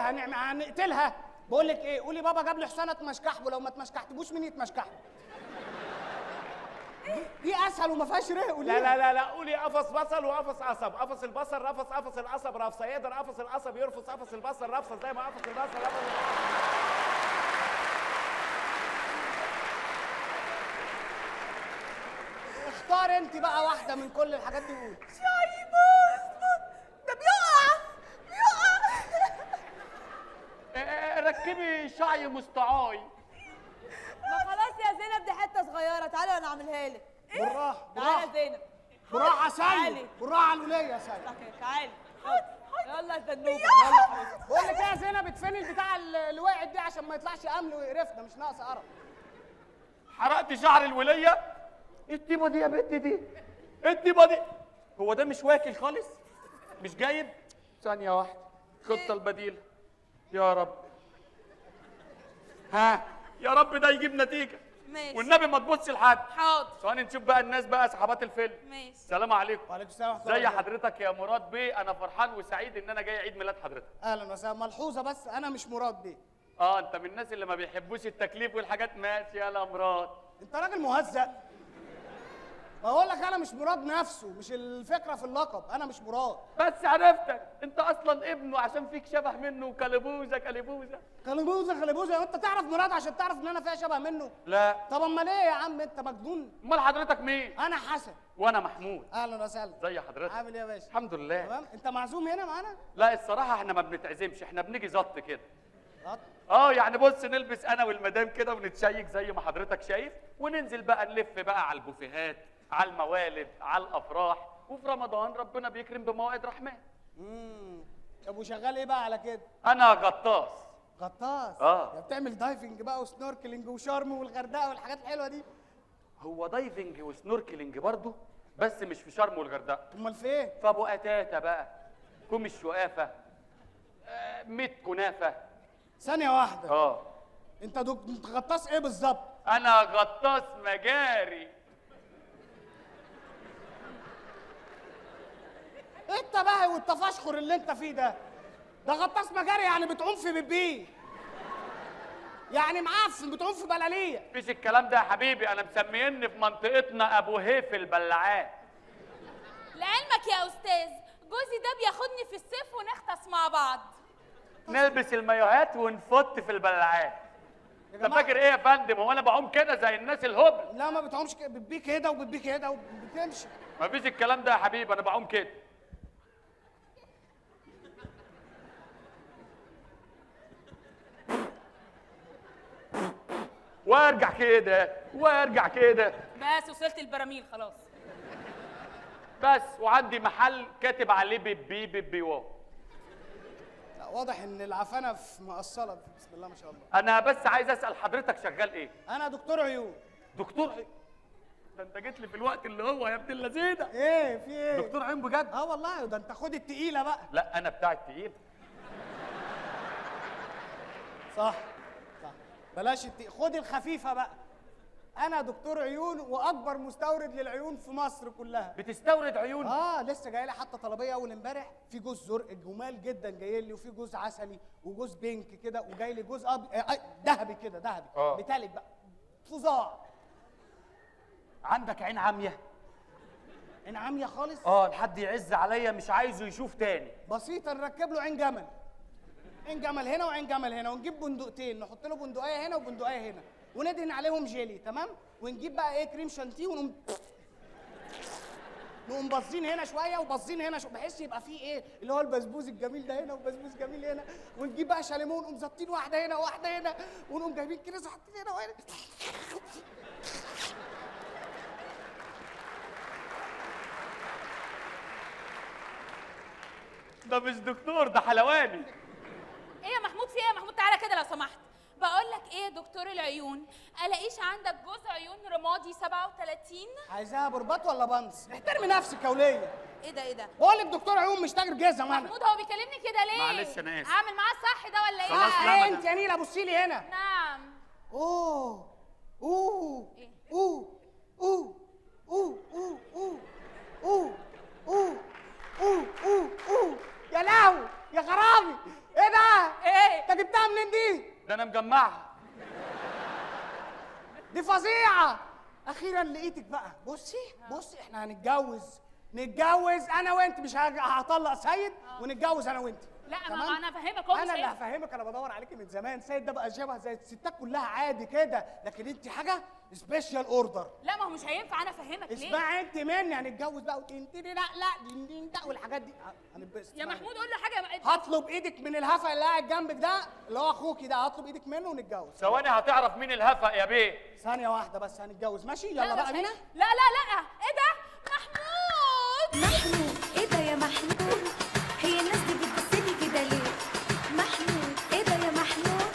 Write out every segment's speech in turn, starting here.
ايه هنقتلها؟ بقول لك ايه، قولي بابا جاب لي حصانه تمشكحبه، لو ما تمشكحتبوش مين يتمشكحبه؟ دي اسهل وما فيهاش رق. لا لا لا لا، قولي قفص بصل وقفص قصب، قفص البصل رفص قفص القصب رفصه، يقدر قفص القصب يرفص قفص البصل رفصه زي ما قفص البصل رفص. اختار انت بقى واحده من كل الحاجات دي وقولي. شاي بص ده بيقع. ركبي شعي مستعاي. ما خلاص يا زينب، دي حته صغيره، تعالي وانا اعملها لك. بالراحه تعالي يا زينب. بالراحه سيد، تعالي. بالراحه على الوليه يا سيد. تعالي يلا يا زنوبه يلا. بقول لك ايه يا زينب، ادفني البتاع اللي وقعت دي عشان ما يطلعش امل ويقرفنا، مش ناقص قرف. حرقت شعر الوليه؟ ايه الطيبه دي يا بنت دي؟ ايه الطيبه دي؟ هو ده مش واكل خالص؟ مش جايب؟ ثانيه واحده، الخطه البديله. يا رب، ها يا رب ده يجيب نتيجه. ماشي والنبي ما تبصش لحد. حاضر. ثواني نشوف بقى الناس بقى اصحابات الفيلم. ماشي. السلام عليكم. وعليكم السلام ورحمه الله زي وبركاته. حضرتك يا مراد بيه، انا فرحان وسعيد ان انا جاي عيد ميلاد حضرتك. اهلا وسهلا. ملحوظه بس، انا مش مراد بيه. انت من الناس اللي ما بيحبوش التكليف والحاجات. ماشي يا مراد. انت راجل مهزأ. بقول لك انا مش مراد نفسه، مش الفكره في اللقب، انا مش مراد. بس عرفتك، انت اصلا ابنه عشان فيك شبه منه. كلبوزه كلبوزه خلبوزه، وانت تعرف مراد عشان تعرف ان انا فيها شبه منه؟ لا. طب امال ايه يا عم، انت مجنون؟ امال حضرتك مين؟ انا حسن. وانا محمود. اهلا وسهلا. زي حضرتك. عامل ايه يا باشا؟ الحمد لله. تمام. انت معزوم هنا معانا؟ لا الصراحه احنا ما بنتعزمش، احنا بنيجي زط كده. غط. يعني بص، نلبس انا والمدام كده ونتشيك زي ما حضرتك شايف، وننزل بقى نلف بقى على البوفيهات، على الموالد، على الافراح، وفي رمضان ربنا بيكرم بموائد رحمن. طب وشغال ايه بقى على كده؟ انا غطاس. غطاس؟ اه. يا بتعمل دايفنج بقى وسنوركلينج وشرم والغردقه والحاجات الحلوه دي؟ هو دايفنج وسنوركلينج برضه، بس مش في شرم والغردقه. امال فين؟ في ابو قتاته بقى، كوم الشقافه، 100 كنافه. ثانيه واحده. انت انت غطاس ايه بالظبط؟ انا غطاس مجاري. انت بقى والتفشخر اللي انت فيه ده غطاس مجاري، يعني بتعوم في بيبي، يعني معفن بتعوم في بلاليه. مفيش الكلام ده يا حبيبي، انا مسميني في منطقتنا ابو هيف البلعات. لعلمك يا استاذ، جوزي ده بياخدني في الصيف ونغطس مع بعض. نلبس المايوهات ونفط في البلعات. انت فاكر ايه يا فندم؟ هو انا بعوم كده زي الناس الهبل؟ لا ما بتعومش كده، بتبي كده وبتبي كده وبتمشي. مفيش الكلام ده يا حبيبي، انا بعوم كده. وارجع كده وارجع كده. بس وصلت البراميل خلاص. بس وعندي محل كاتب عليه بيبي بيبي واو. لا واضح ان العفانه في مقصله، بسم الله ما شاء الله. انا بس عايز اسال حضرتك شغال ايه؟ انا دكتور عيون. دكتور عيون؟ ده انت جيت لي في الوقت اللي هو يا ابن اللذينه. ايه في ايه؟ دكتور عيون بجد؟ والله، ده انت خد التقيله بقى. لا انا بتاع التقيل. صح. بلاش خد الخفيفه بقى. انا دكتور عيون واكبر مستورد للعيون في مصر كلها. بتستورد عيون؟ لسه جاي لي حتى طلبيه اول امبارح، في جوز زرق جمال جدا جاي لي، وفي جوز عسلي وجوز بينك كده، وجاي لي جوز ذهبي كده، ذهبي ميتاليك بقى فظاع. عندك عين عاميه؟ عين عاميه خالص؟ لحد يعز عليا مش عايزه يشوف تاني. بسيطه، نركب له عين جمل. عين جمل هنا وعين جمل هنا، ونجيب بندقتين، نحط له بندقيه هنا وبندقيه هنا، وندهن عليهم جيلي، تمام؟ ونجيب بقى ايه، كريم شانتيه، نقوم باصين هنا شويه وباصين هنا شويه، بحيث يبقى فيه ايه اللي هو البسبوس الجميل ده هنا وبسبوس جميل هنا، ونجيب بقى شاليمون ونقوم ظابطين واحده هنا وواحده هنا، ونقوم جايبين كريز وحاطين هنا وهنا. ده مش دكتور، ده حلواني. ايه يا محمود، في ايه يا محمود؟ تعالى كده لو سمحت. بقول لك ايه يا دكتور العيون، الاقيش عندك جوز عيون رمادي 37؟ عايزاها برباط ولا بنص؟ احترمي نفسك يا وليه. ايه ده؟ بقول لك دكتور عيون مش تاجر جزم انا. محمود هو بيكلمني كده ليه؟ معلش انا اسف. اعمل معاه صح ده ولا ايه؟ خلاص لا انت يا نيله بصي لي هنا. نعم. اوه إيه؟ اوه اوه اوه اوه اوه اوه اوه اوه اوه اوه يا لهوي يا خرابي، ايه ده؟ ايه جبتها منين دي؟ ده انا مجمعها. دي فظيعه. اخيرا لقيتك بقى. بصي احنا نتجوز انا وانت، مش هطلق سيد ونتجوز انا وانت. لا تمام؟ ما انا فاهمك اهو. انا اللي هفهمك. انا بدور عليكي من زمان. سيد ده بقى شبه زي الستات كلها عادي كده، لكن انت حاجه سبيشال اوردر. لا ما هو مش هينفع، انا افهمك ليه. اسمعي انت مني، هنتجوز بقى وانت لا دين دين ده والحاجات دي هنتبسط. يا محمود قول له حاجه. هطلب ايدك من الهفا اللي قاعد جنبك ده، اللي هو اخوكي ده، هطلب ايدك منه ونتجوز. ثواني هتعرف مين الهفق يا بيه. ثانيه واحده بس، هنتجوز ماشي؟ لا يلا بقى بينا. لا ايه ده محمود؟ ايه ده يا محمود؟ هي الناس دي بتبصلي كده ليه؟ محمود ايه ده يا محمود؟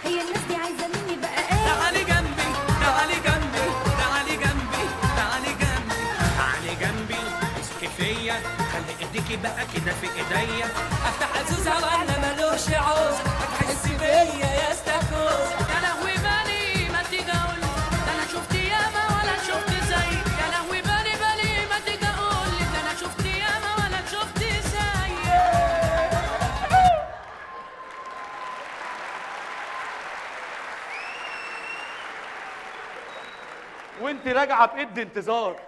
هي الناس دي عايزه مني بقى ايه؟ تعالي جنبي تعالي جنبي تعالي جنبي تعالي جنبي تعالي جنبي امسكي فيا خلي ايديكي بقى كده في ايديا افتح عزوزها ولا ملوش عوز هتحسي بيا يا استاكوز يا لهوي بالي ما تيجي اقول ده انا شفت ياما ولا شفت زي يا لهوي بالي ما تيجي اقول ده انا شفت ياما ولا شفت زي. وانت راجعه بايد انتظار.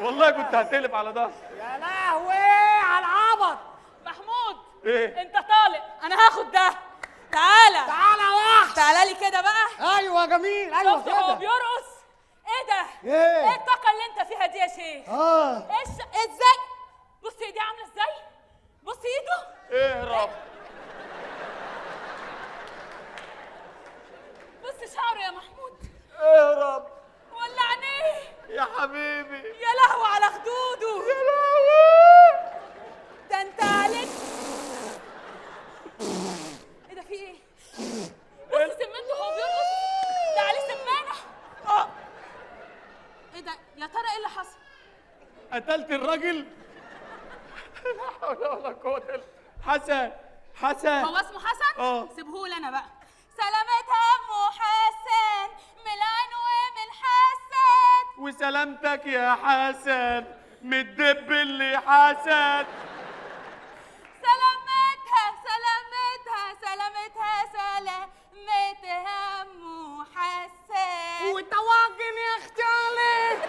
والله كنت هتقلب على ظهري. يا لهوي على العبط. محمود ايه؟ انت طالق، انا هاخد ده. تعالى تعالى واحد. تعالى لي كده بقى. ايوه جميل، ايوه شفت هو كده. بيرقص؟ ايه ده؟ ايه؟ ايه الطاقه اللي انت فيها دي يا شيخ؟ ازاي؟ بص ايديه عامله ازاي؟ بص ايده. اهرب. بص شعره يا محمود. اهرب ولا عينيه. يا حبيبي. يا لهوي على خدوده. يا لهوي. ده انت عليك. ايه ده في ايه؟ بص سمنته وهو بيرقص. ده عليه سمانه. ايه ده؟ يا ترى ايه اللي حصل؟ قتلت الراجل. لا حول ولا قوة الا بالله. حسن هو اسمه حسن؟ اه. سيبهولي انا بقى. سلامتها ام حسن من العين ومن حسن. وسلامتك يا حسن من الدب اللي حسن. سلامتها ام حسن. وطواجن يا اختي عليك.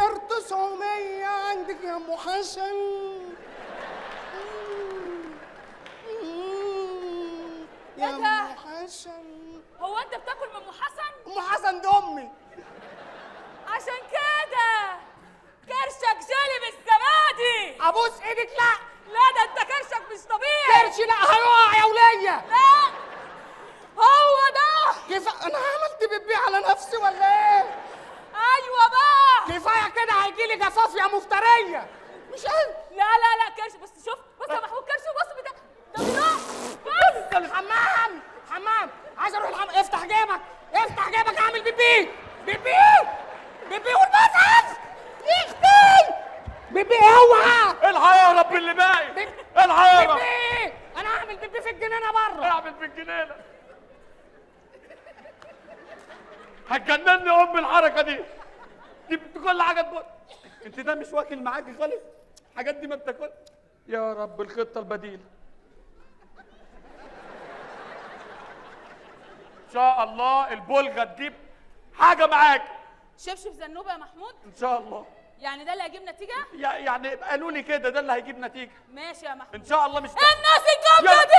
1900 عندك يا ام حسن. يا إيه ده؟ ام حسن. هو انت بتاكل من ام حسن؟ ام حسن دي امي. عشان كده كرشك جالي بالزبادي. ابوس ايدك. لا لا ده انت كرشك مش طبيعي. كرشي لا هيقع يا وليه. لا هو ده. انا عملت بيبي على نفسي ولا ايه؟ ايوه بقى. كفايه كده هيجيلي جفاف يا مفتريه. مش انا. لا كرش. بص شوف بص يا محمود كرشه. بص بتاع ده بيضاع. بص حمام عايز اروح الحمام. افتح جيبك اعمل بيبي والمصحف يا اختي. بيبي اوعى. الحق يا رب اللي باقي. الحق يا رب. بيبي انا هعمل بيبي في الجنينه بره. اعمل في الجنينه. هتجنني ام الحركه دي كل حاجه تبص. انت ده مش واكل معاكي خالص. الحاجات دي ما بتاكل. يا رب الخطه البديله. ان شاء الله البولجه تجيب حاجه معاك. شبشب زنوبه يا محمود. ان شاء الله. يعني ده اللي هيجيب نتيجه؟ يعني قالوا لي كده ده اللي هيجيب نتيجه. ماشي يا محمود. ان شاء الله. مش الناس الجامده دي.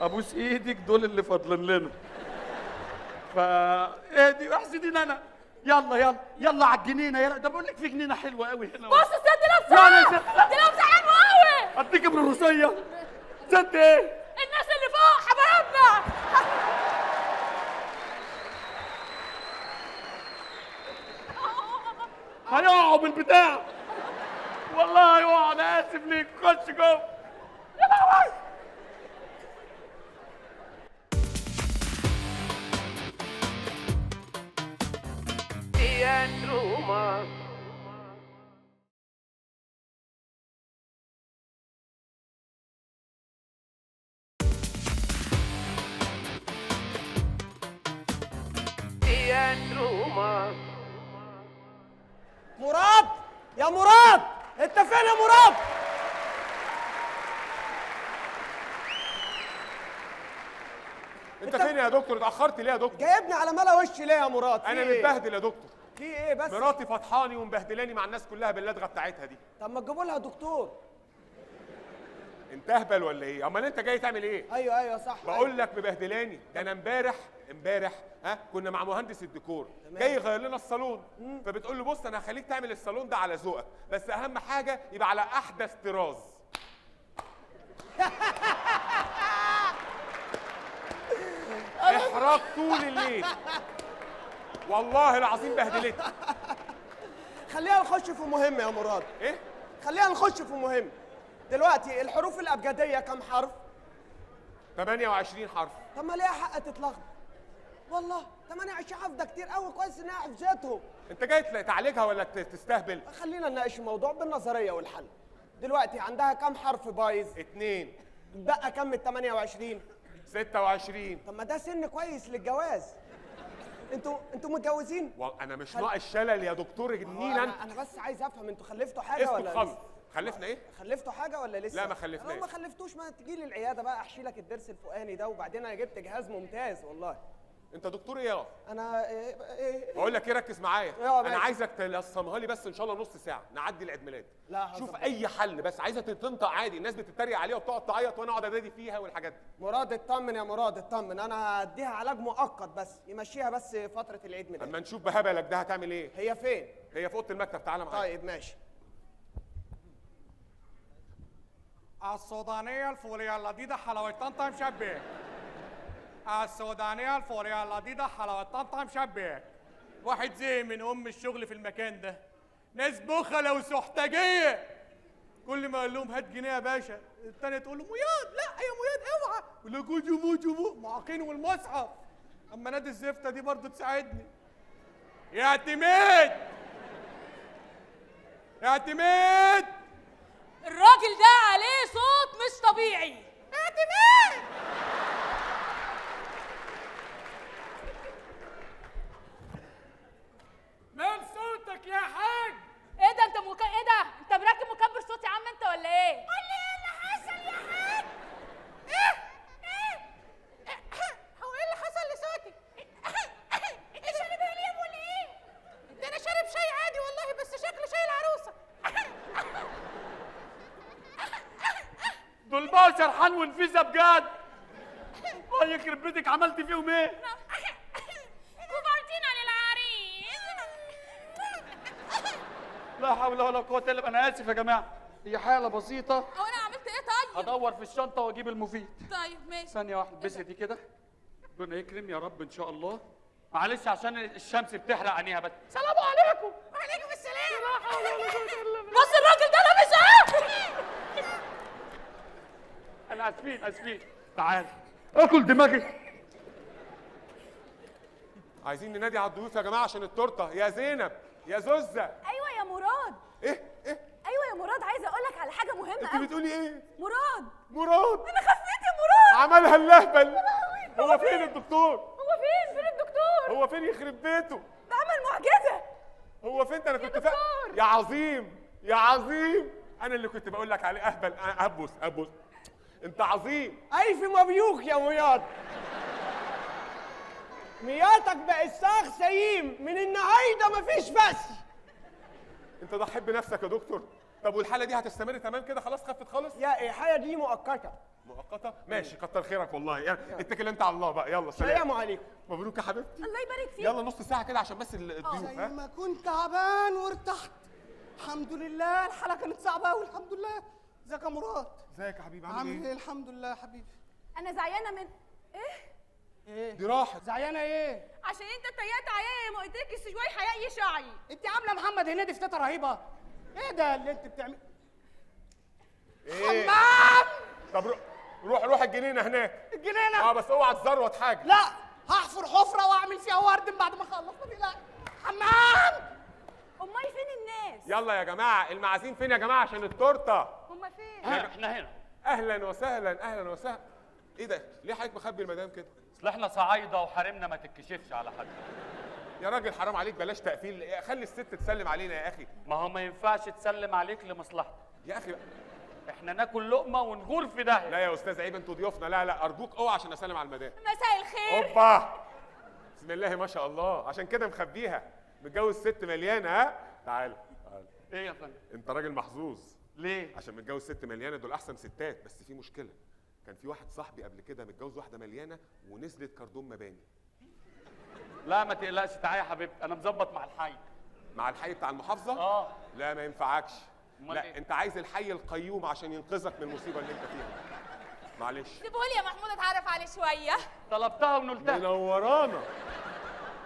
ابوس ايدك دول اللي فاضلين لنا. ايه دي احسدين انا. يلا على الجنينه. يلا ده بقول لك في جنينه حلوه قوي هنا. بص الست دي لابسه. يلا يا ست. دي لابسه حلوه قوي. اديك بالروسيه. ست ايه؟ الناس اللي فوق حبايبنا. هيقعوا بالبتاع. والله هيقعوا. انا اسف ليك. خش جوه. يا لهوي. يا مراد، يا مراد، انت فين يا مراد؟ انت فين يا دكتور؟ اتاخرت ليه يا دكتور؟ جايبني على ملا وشي ليه يا مراد؟ انا متبهدل يا دكتور. في ايه بس؟ مراتي فطحاني ومبهدلاني مع الناس كلها باللدغه بتاعتها دي. طب ما تجيبوا لها دكتور. انت اهبل ولا ايه؟ امال انت جاي تعمل ايه؟ ايوه صح. بقول لك مبهدلاني. ده انا امبارح كنا مع مهندس الديكور جاي يغير لنا الصالون. فبتقول له بص انا هخليك تعمل الصالون ده على ذوقك، بس اهم حاجه يبقى على احدث طراز. احراج طول الليل والله العظيم بهدلتني. خلينا نخش في مهم يا مراد. ايه؟ خلينا نخش في مهم. دلوقتي الحروف الابجديه كم حرف؟ 28 حرف. طب ما ليها حق تتلخبط. والله 28 حرف ده كتير قوي، كويس انها حفظتهم. انت جاي تعالجها ولا تستهبل؟ خلينا نناقش الموضوع بالنظريه والحل. دلوقتي عندها كم حرف بايظ؟ 2. بقى كم ال 28؟ 26. طب ما ده سن كويس للجواز. انتوا متجوزين؟ انا مش ناقص شلل يا دكتور النيل. انا بس عايز افهم، انتوا خلفتوا حاجه ولا خلص. لسه؟ خلفنا ايه؟ خلفتوا حاجه ولا لسه؟ لا ما خلفناش. لو ما خلفتوش ما تجي لي العياده بقى احشي لك الضرس الفوقاني ده، وبعدين انا جبت جهاز ممتاز والله. انت دكتور ايه؟ انا إيه؟ بقول لك ايه، ركز معايا. ايوه انا ماشي. عايزك تلصمها لي بس ان شاء الله نص ساعه نعدي العيد ميلاد. لا شوف هظبط. اي حل بس، عايزه تنطق عادي. الناس بتتريق عليها وبتقعد تعيط وانا اقعد انادي فيها والحاجات دي. مراد اطمن يا مراد اطمن، انا هديها علاج مؤقت بس يمشيها بس فتره العيد ميلاد. اما نشوف بهبلك ده هتعمل ايه. هي فين؟ هي في اوضه المكتب، تعالى معايا. طيب ماشي. السودانية الفورية اللذيذة حلاوة طمطم شبيك. السودانية الفورية اللذيذة حلاوة طمطم شبيك. واحد زي من الشغل في المكان ده، ناس بخلة وسحتجية. كل ما اقول لهم هات جنيه يا باشا، التانية تقول له مياد، لا يا مياد اوعى، يقول له جوجو معاقين والمصحف. اما نادي الزفتة دي برضه تساعدني. يا اعتماد يا اعتماد، الراجل ده عليه صوت مش طبيعي. اعتماد. مال صوتك يا حاج؟ ايه ده ايه ده؟ انت مركب مكبر صوت يا عم انت ولا ايه؟ قول لي ايه اللي حصل يا حاج؟ هو ايه اللي حصل لصوتي؟ ايه شارب هليم ولا ايه؟ ده انا شارب شاي عادي والله، بس شكله شاي العروسه. دول بقى سرحان ونفيسه بجد. الله يخرب بيتك، عملت فيهم ايه؟ كبرتينا للعريس. لا حول ولا قوة الا بالله. انا اسف يا جماعة، هي حالة بسيطة. هو انا عملت ايه طيب؟ هدور في الشنطة واجيب المفيد. طيب ماشي. ثانية واحدة، بس دي كده. ربنا يكرم يا رب ان شاء الله. معلش عشان الشمس بتحرق عينيها بس. سلام عليكم. وعليكم السلام. بص الراجل ده لابس ايه؟ انا اسفين. تعال اكل دماغي. عايزين ننادي على الضيوف يا جماعه عشان التورته. يا زينب، يا زوزه. ايوه يا مراد. ايه؟ ايوه يا مراد، عايزه اقول لك على حاجه مهمه انت قوي. بتقولي ايه؟ مراد انا خفيت يا مراد. عملها اللهبل. هو فين الدكتور؟ هو فين الدكتور؟ هو فين يخرب بيته؟ ده عمل معجزه. هو فين ده؟ انا كنت دكتور. يا عظيم انا اللي كنت بقول لك عليه اهبل. ابوس انت عظيم. الف مبروك يا مياد. مياتك بقت ساغ سيم من النهارده مفيش بس. انت ضحيت بنفسك يا دكتور. طب والحاله دي هتستمر تمام كده؟ خلاص خفت خالص؟ يا الحاله دي مؤقته. مؤقته؟ ماشي، كتر خيرك والله. يعني اتكل انت على الله بقى. يلا السلام عليكم. مبروك يا حبيبتي. الله يبارك فيك. يلا نص ساعه كده عشان بس الضيوف. زي ما كنت تعبان وارتحت. الحمد لله، الحلقه كانت صعبه قوي. الحمد لله. ازيك يا مراد؟ ازيك يا حبيبي؟ عامل ايه؟ الحمد لله يا حبيبي. انا زعلانه من ايه؟ دي راحت. زعلانه ايه؟ عشان انت اتريقت عليا ما قلتلكش شويه حياء يشعي. انت عامله محمد هنيدي في تيتا رهيبه. ايه ده اللي انت بتعمل؟ ايه؟ حمام. طب روح الجنينه هناك. الجنينه؟ بس اوعى تزروت حاجه. لا، هحفر حفره واعمل فيها ورد بعد ما اخلص. ما تقلقش. حمام. امال فين الناس؟ يلا يا جماعه، المعازيم فين يا جماعه عشان التورته؟ هما فين؟ احنا هنا. اهلا وسهلا. ايه ده؟ ليه حضرتك مخبي المدام كده؟ اصل احنا صعايدة وحرمنا ما تتكشفش على حد. يا راجل حرام عليك بلاش تقفيل، خلي الست تسلم علينا يا اخي. ما هو ما ينفعش تسلم عليك لمصلحتك. يا اخي احنا ناكل لقمه ونغور في داهيه. لا يا استاذ عيب، انتوا ضيوفنا. لا لا ارجوك اوعى عشان اسلم على المدام. مساء الخير. اوبا بسم الله ما شاء الله، عشان كده مخبيها، متجوز ست مليانه. ها تعال تعال. ايه يا فندم؟ انت راجل محظوظ. ليه؟ عشان متجوز ست مليانه، دول احسن ستات. بس في مشكله، كان في واحد صاحبي قبل كده متجوز واحده مليانه ونزلت كردون مباني. لا ما تقلقش، تعالى يا حبيبتي انا مظبط مع الحي. مع الحي بتاع المحافظه؟ اه. لا ما ينفعكش. لا إيه؟ انت عايز الحي القيوم عشان ينقذك من المصيبه اللي انت فيها. معلش. سيبهولي يا محمود اتعرف عليه شويه. طلبتها ونلتها. منورانا.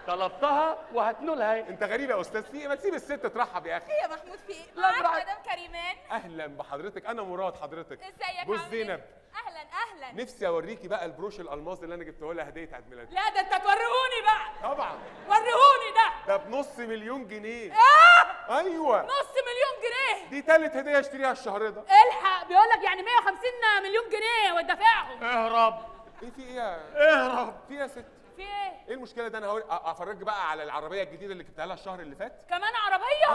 طلبتها وهتنولها اهي. انت غريب يا استاذ، في ايه؟ ما تسيب الست ترحب يا اخي. ايه يا محمود في ايه؟ لا، معاك براحتك. مدام كريمان. اهلا بحضرتك، انا مراد حضرتك. ازيك جوز عامل إيه؟ زينب. اهلا اهلا. نفسي اوريكي بقى البروش الالماس اللي انا جبته لها هديه عيد ميلادها. لا ده انت توريهوني بقى. طبعا. وريهوني ده. ده بنص مليون جنيه. ايه؟ ايوه. نص مليون جنيه. دي تالت هديه اشتريها الشهر ده. الحق بيقول لك يعني 150 مليون جنيه ودافعهم. اهرب. ايه في ايه يا اهرب. في ايه يا ست؟ في ايه؟ ايه المشكله ده؟ انا افرجك بقى على العربيه الجديده اللي جبتها لها الشهر اللي فات. كمان عربيه؟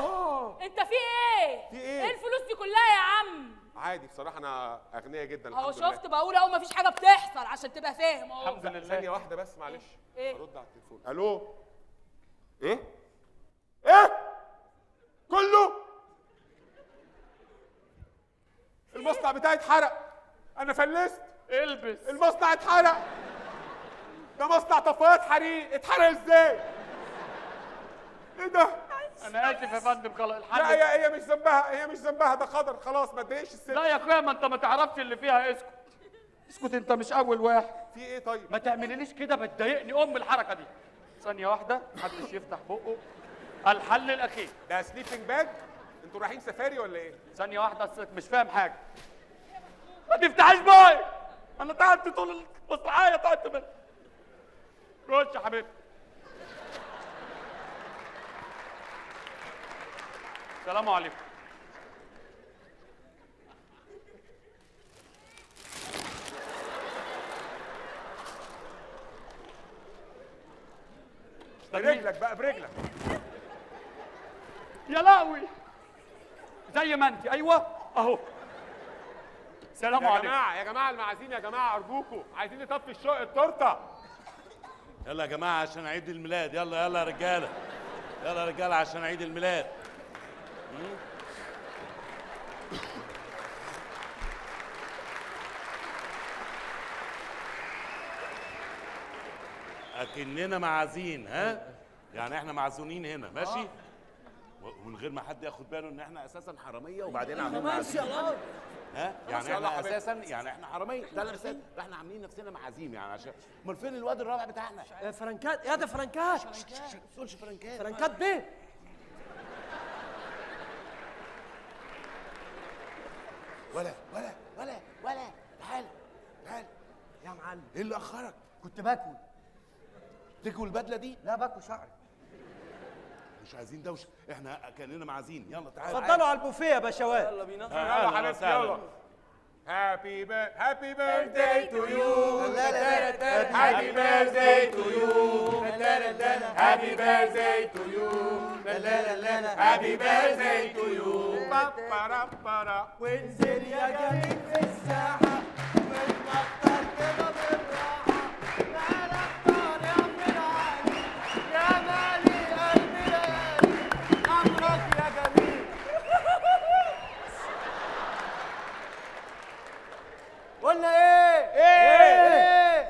انت في ايه؟ في ايه؟ ايه الفلوس دي كلها يا عم؟ عادي بصراحه، انا اغنيه جدا اهو الحمد لله. شفت بقول اهو مفيش حاجه بتحصل عشان تبقى فاهم اهو. الحمد لله. ثانيه واحده بس معلش. إيه؟ ارد على التليفون. الو. ايه ايه كله؟ المصنع بتاعي اتحرق، انا فلست. البس. المصنع اتحرق، ده مصنع طفايات حريق. اتحرق ازاي؟ ايه ده؟ انا اسف يا فندم، خلاص الحمد لا لله. هي مش ذنبها، هي مش ذنبها، ده قدر. خلاص ما تضايقش الست. لا يا اخويا، ما انت ما تعرفش اللي فيها. اسكت اسكت، انت مش اول واحد. في ايه طيب؟ ما تعمليليش كده، بتضايقني الحركه دي. ثانيه واحده، محدش يفتح بقه. الحل الاخير. ده سليبنج باج؟ انتوا رايحين سفاري ولا ايه؟ ثانيه واحده، اصلك مش فاهم حاجه. ما تفتحش باي، انا تعبت طول المسرحيه، تعبت منك. خش يا حبيبي. السلام عليكم. برجلك بقى، برجلك. يا لهوي، زي ما انت. ايوه اهو. السلام يا عليكم. جماعه يا جماعه المعازيم، يا جماعه ارجوكم عايزين نطفي التورته. يلا يا جماعه عشان عيد الميلاد. يلا يلا يا رجاله، يلا يا رجاله عشان عيد الميلاد. اكننا معازين. ها يعني احنا معزونين هنا ماشي، ومن غير ما حد ياخد باله ان احنا اساسا حراميه وبعدين عاملين معازيم. ها يعني احنا اساسا يعني احنا حراميه. لا لا بس احنا عاملين نفسنا معازيم يعني. عشان امال فين الواد الرابع بتاعنا؟ فرنكات. يا ده فرنكات. ما تقولش فرنكات. فرنكات بيه. ولا تعال تعال يا معلم ايه اللي اخرك؟ كنت باكل. تكوي البدله دي؟ لا باكل شعري. مش عايزين دوشه، احنا كاننا معازين. يلا تعال. اتفضلوا على البوفيه يا باشوات. يلا بينا. يلا حبيبتي يلا. هابي بيرثداي تو يو. هابي بيرثداي تو يو. هابي بيرثداي تو يو. هابي بيرثداي تو يو. وانزل يا جميل في الساحه واتمطر كده بالراحه. مالك طار يا ابن العالي، يا مالي قلبي ليالي امرك يا جميل. قلنا ايه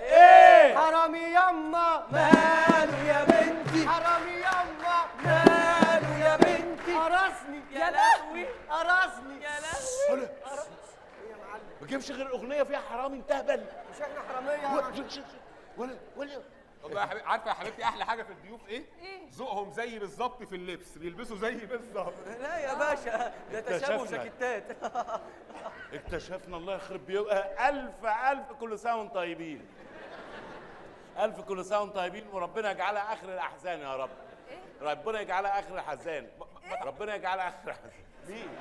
حرامي يما ماله يا بنتي، حرامي يما ماله يا بنتي، قرصني يا لهوي، قرصني يا لهوي. ما تجيبش غير اغنيه فيها حرامي انت اهبل. مش احنا حراميه؟ ولا والله يا حبيبتي، عارفه يا حبيبتي احلى حاجه في الضيوف ايه؟ ذوقهم زي بالظبط في اللبس، بيلبسوا زي بالظبط. لا يا باشا، ده تشابه اكتشفنا. جاكيتات. اكتشفنا الله يخرب بيوقها. الف كل سنه وانتم طيبين. الف كل سنه وانتم طيبين، وربنا يجعلها اخر الاحزان يا رب. ربنا يجعلها اخر الاحزان. ربنا يجعلها اخر الاحزان. مين؟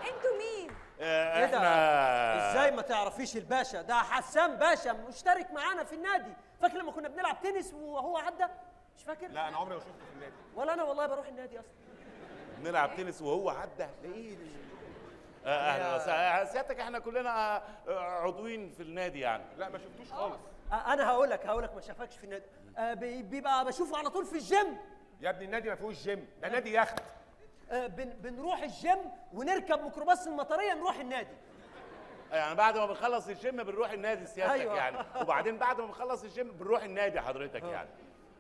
انتوا مين؟ ايه ده؟ احنا ازاي ما تعرفيش الباشا؟ ده حسام باشا مشترك معانا في النادي. فاكر لما كنا بنلعب تنس وهو عدى؟ مش فاكر؟ لا انا عمري ما شفته في النادي. ولا انا والله بروح النادي اصلا. بنلعب تنس وهو عدى هتلاقيه. اهلا وسهلا سيادتك، احنا كلنا عضوين في النادي يعني. لا ما شفتوش خالص. انا هقول لك ما شافكش في النادي. بيبقى بشوفه على طول في الجيم. يا ابني النادي ما فيهوش جيم، ده نادي يخت. بنروح الجيم ونركب ميكروباص المطريه نروح النادي. يعني بعد ما بنخلص الجيم بنروح النادي سيادتك. أيوة. يعني وبعدين بعد ما بنخلص الجيم بنروح النادي حضرتك يعني.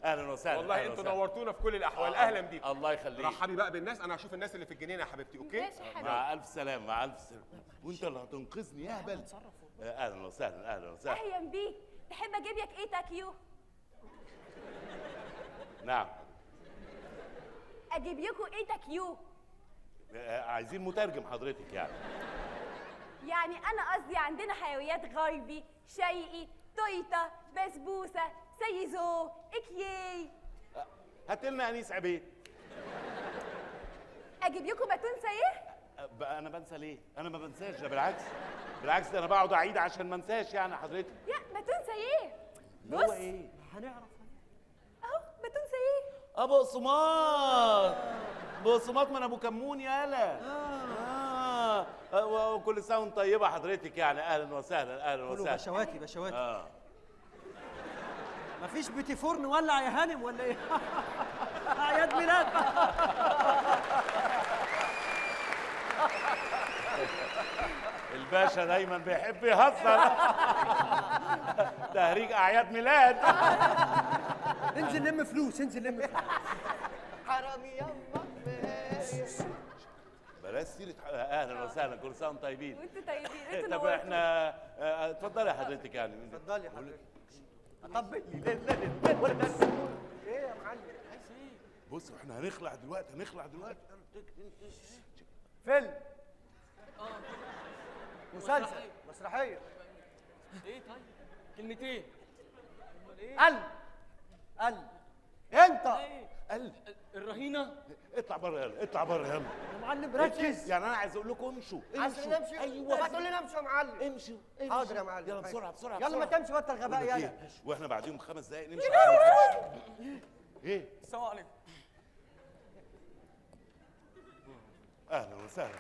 اهلا وسهلا. والله انتوا نورتونا في كل الاحوال. اهلا بيكم. الله يخليك. رحبي بقى بالناس، انا هشوف الناس اللي في الجنينه يا حبيبتي. اوكي مع الف سلامه. مع الف سلامه. وانت اللي هتنقذني يا هبل. اهلا وسهلا. اهلا وسهلا. اهلا بيك. تحب اجيب لك ايه تاكيو؟ نعم. اجيب لكم ايه تاكيو؟ عايزين مترجم حضرتك يعني. يعني انا قصدي عندنا حلويات غربي، شرقي، تويتا، بسبوسه، سيزو، اكيي. هات لنا انيس عبيد. اجيب لكم باتون سايه؟ انا بنسى ليه؟ انا ما بنساش، ده بالعكس. بالعكس ده انا بقعد اعيد عشان ما انساش يعني حضرتك. يا باتون سايه. هو ايه؟ هنعرف اهو باتون سايه. ابو قسماط. بقسماط من ابو كمون يالا. وكل سنه وانت طيبه حضرتك يعني. اهلا وسهلا. اهلا وسهلا. بشواتي بشواتي. مفيش بيتي فور نولع يا هانم ولا ايه؟ اعياد ميلاد. الباشا دايما بيحب يهزر. تهريج اعياد ميلاد. انزل لم فلوس، انزل لم فلوس. حرامي يما بلاش سيره. اهلا وسهلا. كل سنه وانتم طيبين. وانتوا طيبين. انتوا طب نورتوا. احنا اتفضلي يا حضرتك يعني. اتفضلي يا حضرتك. اطبق لي ايه يا معلم؟ بص احنا هنخلع دلوقتي. فيلم مسلسل مسرحيه. ايه طيب؟ كلمتين. قلب انت قلب. الرهينه. اطلع بره يلا. اطلع بره يلا يا معلم ركز. يعني انا عايز اقول لكم امشوا. عايز نمشي. ايوه هتقول لي نمشي يا معلم. امشوا. حاضر يا معلم. يلا بسرعه بسرعه. يلا ما تمشي بطل غباء بقول لك يلا. إيه؟ واحنا بعديهم 5 دقايق نمشي. ايه؟ السلام عليكم. اهلا وسهلا.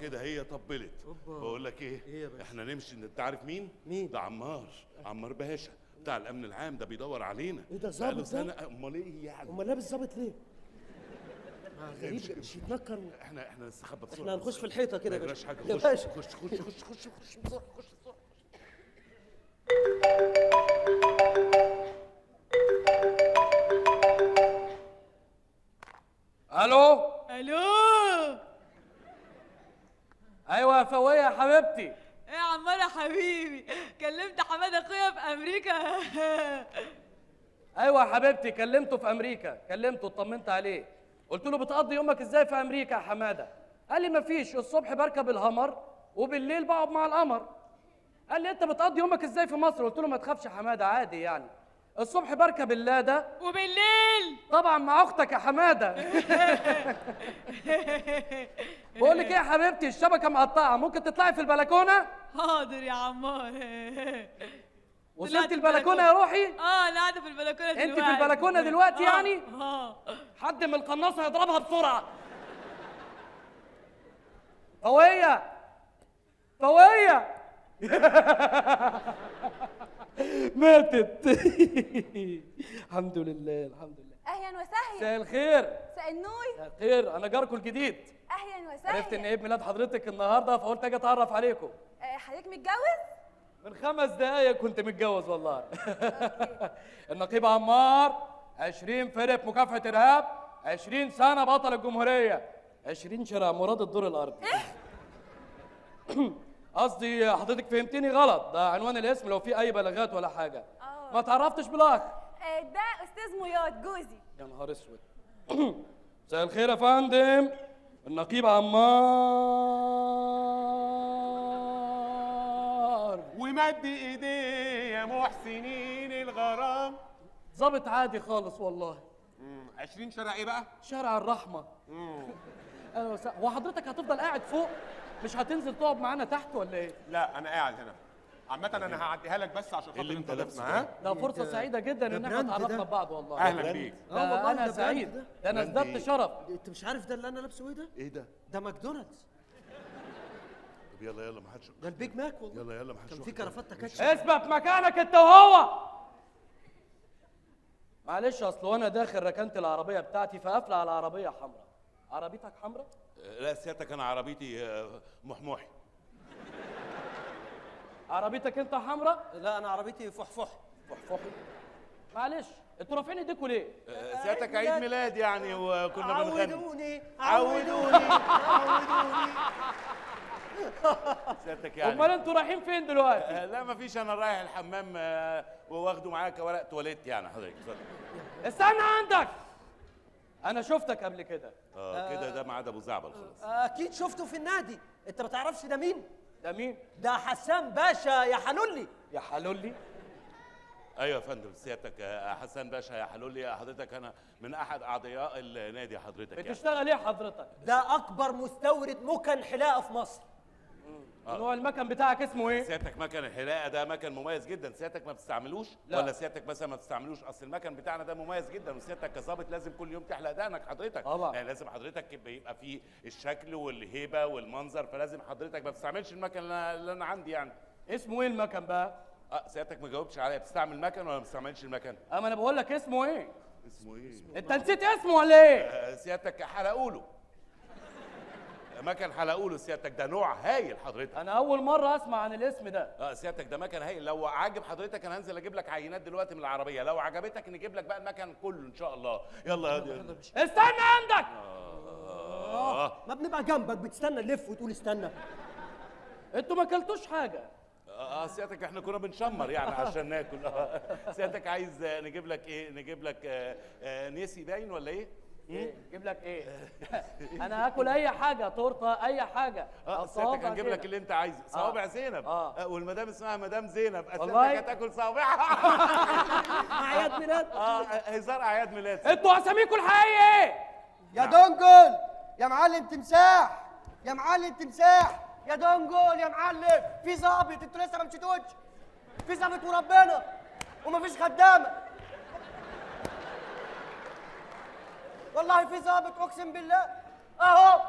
كده هي طبلت. بقول لك ايه احنا نمشي. انت عارف مين؟ ده عمار باشا بتاع الامن العام. ده بيدور علينا. ايه ده ظابط ده؟ امال ايه يعني؟ امال لابس ظابط ليه؟ غريب مش يتنكر. احنا نستخبى بسرعه. احنا هنخش في الحيطه كده يا باشا. باشا. يا باشا خش بسرعه. خش بسرعه. الو. ايوه يا فويه يا حبيبتي. ايه يا عمار يا حبيبي، كلمت حماده اخويا في امريكا. ايوه يا حبيبتي كلمته في امريكا. كلمته اطمنت عليه. قلت له بتقضي يومك ازاي في امريكا يا حماده؟ قال لي مفيش، الصبح بركب الهمر وبالليل بقعد مع القمر. قال لي انت بتقضي يومك ازاي في مصر؟ قلت له ما تخافش يا حماده عادي يعني. الصبح بركب اللاده وبالليل طبعا مع اختك يا حماده. بقول لك ايه يا حبيبتي، الشبكه مقطعه، ممكن تطلعي في البلكونه؟ حاضر يا عمار. وصلت البلكونه يا روحي؟ انا قاعده في البلكونه دلوقتي. انت في البلكونه دلوقتي يعني؟ حد حد من القناصه يضربها بسرعه. فويه ماتت. الحمد لله. اهلا وسهلا. مساء الخير. مساء النور. مساء الخير. انا جاركم الجديد. اهلا وسهلا. عرفت ان عيد ميلاد حضرتك النهارده فقلت اجي اتعرف عليكم. حضرتك متجوز؟ من 5 دقايق كنت متجوز والله. النقيب عمار 20 فرقة مكافحة إرهاب، 20 سنة بطل الجمهورية، 20 شارع مراد الدور الأرضي. قصدي حضرتك فهمتني غلط، ده عنوان الاسم لو في أي بلاغات ولا حاجة. ما تعرفتش بالأخ. ده أستاذ مراد جوزي. يا نهار أسود. مساء الخير يا فندم. النقيب عمار. ومد ايديه يا محسنين الغرام. ظابط عادي خالص والله. 20 شارع ايه بقى؟ شارع الرحمة. هو حضرتك هتفضل قاعد فوق؟ مش هتنزل تقعد معانا تحت ولا ايه؟ لا انا قاعد هنا. عامة انا هعديها لك بس عشان خاطر انت ضيفنا. ها؟ ده فرصة سعيدة جدا ان احنا اتعرفنا ببعض والله. اهلا بيك. ده انا سعيد، ده انا ازددت شرف. انت مش عارف ده اللي انا لابسه ايه ده؟ ايه ده؟ ده ماكدونالدز. طب يلا ما حدش. ده البيج ماك والله. يلا ما حدش. كان في كرافته كاتش. اثبت مكانك انت وهو. معلش اصل وانا داخل ركنت العربية بتاعتي فقافلة على عربية حمراء. عربيتك حمراء؟ لا سيادتك انا عربيتي محموحي. عربيتك انت حمراء؟ لا انا عربيتي فحفحي. فحفحي؟ معلش انتوا رافعين ايديكم ليه؟ سيادتك عيد ميلاد يعني وكنا بنغني. عودوني. سيادتك يعني. امال انتوا رايحين فين دلوقتي؟ لا مفيش، انا رايح الحمام وواخده معايا كورق تواليت يعني. حضرتك اتفضل. استنى عندك. انا شفتك قبل كده. كده ده ميعاد ابو زعبل خلاص. اكيد شفته في النادي. انت ما تعرفش ده مين؟ ده مين؟ ده حسان باشا يا حلولي. يا حلولي؟ ايوه يا فندم. سيادتك حسان باشا يا حلولي. حضرتك انا من احد اعضاء النادي حضرتك. بتشتغل ايه حضرتك؟ ده اكبر مستورد مكن حلاقه في مصر. نوع المكن بتاعك اسمه ايه؟ سيادتك مكن الحلاقه ده مكن مميز جدا. سيادتك ما بتستعملوش؟ لا. ولا سيادتك مثلا ما بتستعملوش؟ اصل المكن بتاعنا ده مميز جدا، وسيادتك كظابط لازم كل يوم تحلق دقنك حضرتك. طبعا. يعني لازم حضرتك يبقى فيه الشكل والهيبه والمنظر، فلازم حضرتك ما بتستعملش المكن اللي انا عندي يعني. اسمه ايه المكن بقى؟ سيادتك ما جاوبتش عليا. بتستعمل مكن ولا ما بتستعملش المكن؟ اما انا بقول لك اسمه ايه؟ اسمه ايه؟ انت نسيت اسمه ولا ايه؟ سيادتك حلقوله. مكن حلقوله. سيادتك ده نوع هايل حضرتك. انا اول مره اسمع عن الاسم ده. سيادتك ده مكن هايل. لو عاجب حضرتك انا هنزل اجيب لك عينات دلوقتي من العربيه، لو عجبتك نجيب لك بقى المكن كله ان شاء الله. يلا يا استنى عندك. ما بنبقى جنبك بتستنى نلف وتقول استنى. انتوا ما اكلتوش حاجه. سيادتك احنا كنا بنشمر يعني عشان ناكل. سيادتك عايز نجيب لك ايه؟ نجيب لك نسي باين ولا ايه؟ نجيب لك ايه؟ انا هاكل اي حاجه، تورته اي حاجه. سيادتك هنجيب لك اللي انت عايزه. صوابع زينب. والمدام اسمها مدام زينب. والله سيادتك هتاكل صوابعها. اعياد ميلاد. هزار اعياد ميلاد. انتوا اساميكم الحقيقيه ايه؟ يا دنجل يا معلم تمساح، يا معلم تمساح، يا دنجل يا معلم. في ظابط انتوا لسه ما مشيتوش. في ظابط وربنا ومفيش خدامه. والله في ظابط اقسم بالله اهو،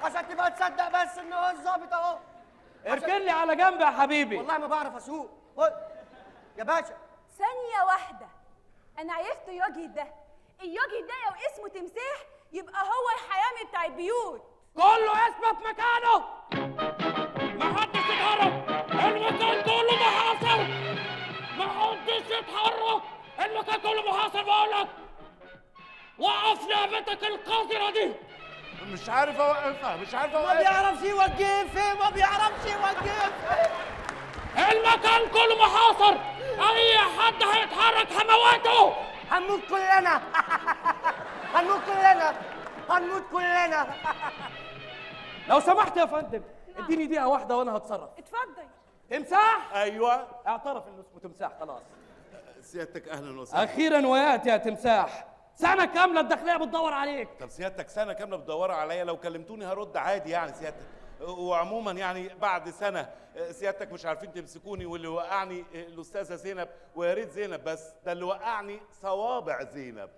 عشان تبقى تصدق بس ان هو الظابط اهو. اركن لي على جنب يا حبيبي. والله ما بعرف اسوق. خد يا باشا. ثانية واحدة، أنا عرفت يوجي ده. اليوجي ده لو اسمه تمساح يبقى هو الحيامي بتاع البيوت. كله يثبت مكانه. ما حدش يتحرك. المكان كله محاصر. ما حدش يتحرك. المكان كله محاصر بقول لك. وقف لعبتك القذرة دي. مش عارف اوقفها، مش عارف اوقفها. ما بيعرفش يوقف، ما بيعرفش يوقف. المكان كله محاصر. اي حد هيتحرك هموته. هنموت كلنا. هنموت كلنا. هنموت كلنا. لو سمحت يا فندم اديني دقيقة واحدة وانا هتصرف. اتفضل. تمساح؟ ايوه. اعترف انه اسمه تمساح خلاص. سيادتك اهلا وسهلا. اخيرا وقعت يا تمساح. سنة كاملة الداخلية بتدور عليك. طب سيادتك سنة كاملة بتدوروا عليا، لو كلمتوني هرد عادي يعني سيادتك. وعموما يعني بعد سنة سيادتك مش عارفين تمسكوني، واللي وقعني الأستاذة زينب، ويا ريت زينب بس، ده اللي وقعني صوابع زينب.